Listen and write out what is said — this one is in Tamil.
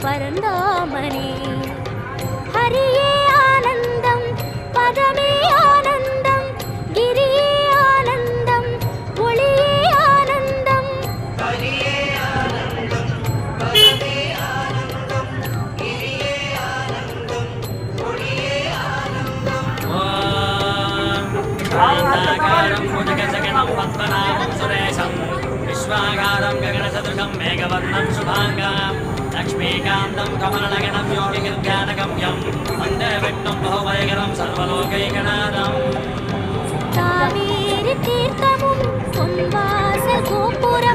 பரந்தாமனே. ஹரியே ஆனந்தம், பதமே ஆனந்தம், கிரியே ஆனந்தம், ஒளியே ஆனந்தம். ஹரியே ஆனந்தம், பதமே ஆனந்தம், கிரியே ஆனந்தம், ஒளியே ஆனந்தம். ஆனந்தாகாரம் முஜகஜகணம் பத்மநாபம் சுரேஷம் விஸ்வாகாரம் ககனசதுர்கம் மேகவர்ணம் சுபாங்கம் லக்ஷ்மீகாந்தம் கமலநகனம் யோகிகிர்ஞானகம்யம் வந்தே விஷ்ணும் பகுவயகரம் சர்வலோகைகநாதம். காவேரி தீர்த்தமும் பொன்வாசல் கோபுர